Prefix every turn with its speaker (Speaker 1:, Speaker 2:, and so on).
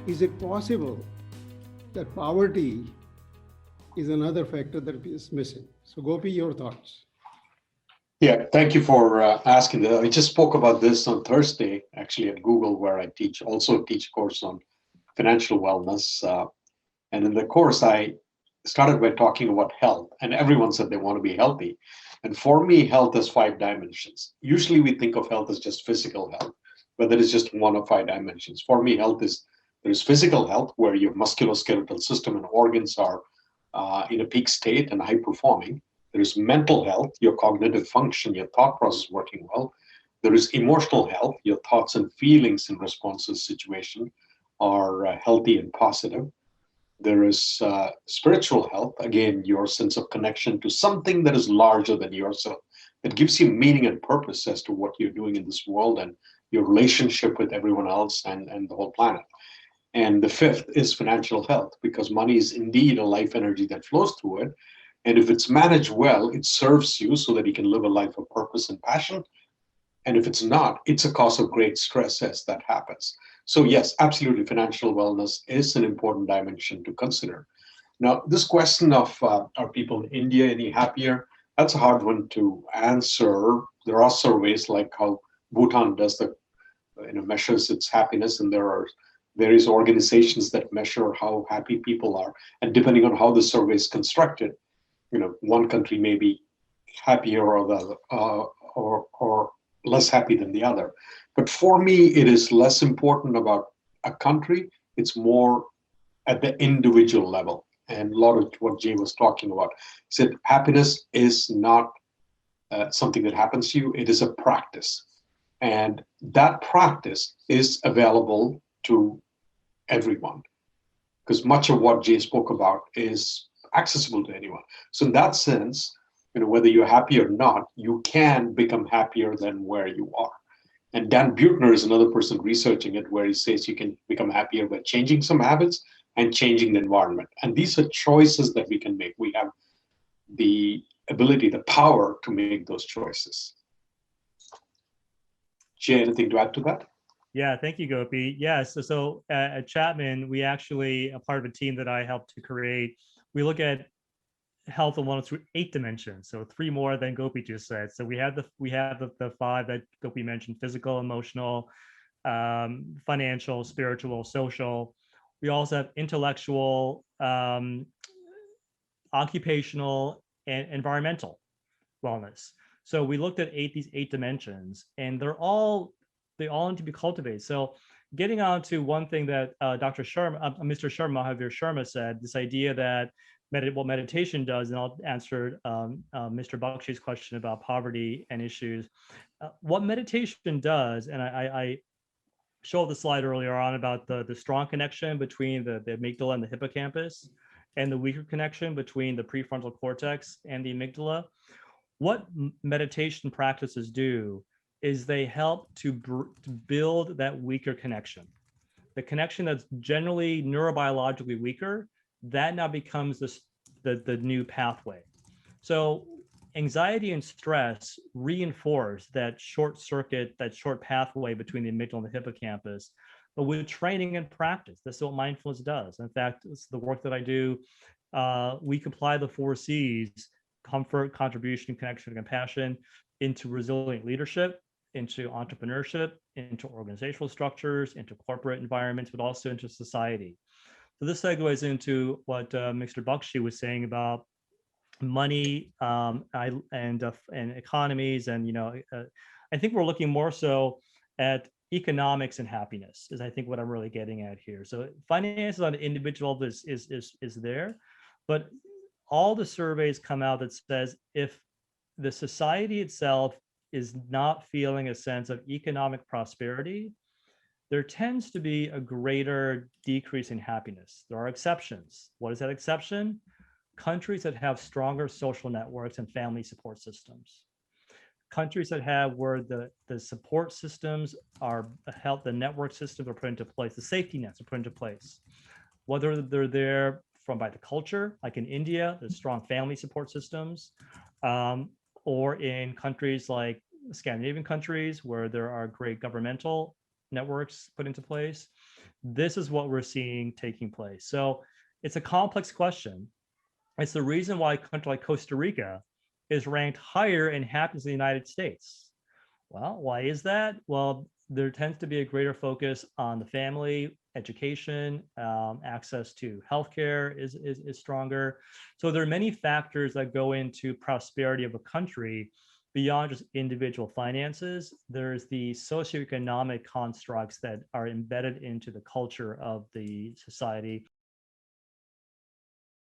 Speaker 1: Is it possible that poverty is another factor that is missing? So, Gopi, your thoughts.
Speaker 2: Yeah, thank you for asking that. I just spoke about this on Thursday, actually at Google, where I also teach a course on financial wellness. And in the course, I started by talking about health, and everyone said they want to be healthy. And for me, health has five dimensions. Usually, we think of health as just physical health, but that is just one of five dimensions. For me, health is there's physical health, where your musculoskeletal system and organs are in a peak state and high performing. There is mental health, your cognitive function, your thought process working well. There is emotional health, your thoughts and feelings in response to the situation are healthy and positive. There is spiritual health, again, your sense of connection to something that is larger than yourself, that gives you meaning and purpose as to what you're doing in this world and your relationship with everyone else and the whole planet. And the fifth is financial health, because money is indeed a life energy that flows through it. And if it's managed well, it serves you so that you can live a life of purpose and passion. And if it's not, it's a cause of great stress as that happens. So, yes, absolutely, financial wellness is an important dimension to consider. Now, this question of are people in India any happier? That's a hard one to answer. There are surveys like how Bhutan does the measures its happiness, and there are various organizations that measure how happy people are. And depending on how the survey is constructed, one country may be happier or or less happy than the other. But for me, it is less important about a country. It's more at the individual level. And a lot of what Jay was talking about said happiness is not something that happens to you. It is a practice, and that practice is available to everyone, because much of what Jay spoke about is accessible to anyone. So in that sense, whether you're happy or not, you can become happier than where you are. And Dan Buettner is another person researching it, where he says you can become happier by changing some habits and changing the environment. And these are choices that we can make. We have the ability, the power to make those choices. Jay, anything to add to that?
Speaker 3: Yeah, thank you, Gopi. Yes, so at Chapman, we actually, a part of a team that I helped to create, we look at health and wellness through 8 dimensions. So 3 more than Gopi just said. So we have the 5 that Gopi mentioned: physical, emotional, financial, spiritual, social. We also have intellectual, occupational, and environmental wellness. So we looked at these 8 dimensions, and they all need to be cultivated. So getting on to one thing that Dr. Sharma, Mr. Sharma, Mahavir Sharma said, this idea that what meditation does, and I'll answer Mr. Bakshi's question about poverty and issues. What meditation does, and I showed the slide earlier on about the strong connection between the amygdala and the hippocampus, and the weaker connection between the prefrontal cortex and the amygdala. What meditation practices do is they help to build that weaker connection. The connection that's generally neurobiologically weaker, that now becomes the new pathway. So anxiety and stress reinforce that short pathway between the amygdala and the hippocampus. But with training and practice, that's what mindfulness does. In fact, it's the work that I do. We apply the 4 C's: comfort, contribution, connection, and compassion into resilient leadership, into entrepreneurship, into organizational structures, into corporate environments, but also into society. So this segues into what Mr. Bakshi was saying about money and economies, and I think we're looking more so at economics and happiness is I think what I'm really getting at here. So finances on an individual is there, but all the surveys come out that says if the society itself is not feeling a sense of economic prosperity, there tends to be a greater decrease in happiness. There are exceptions. What is that exception? Countries that have stronger social networks and family support systems. Countries that have where the support systems are the network systems are put into place, the safety nets are put into place. Whether they're there by the culture, like in India, there's strong family support systems, or in countries like Scandinavian countries where there are great governmental networks put into place, this is what we're seeing taking place. So it's a complex question. It's the reason why a country like Costa Rica is ranked higher in happiness in the United States. Well, why is that? Well, there tends to be a greater focus on the family, education, access to healthcare is stronger. So there are many factors that go into prosperity of a country beyond just individual finances. There's the socioeconomic constructs that are embedded into the culture of the society.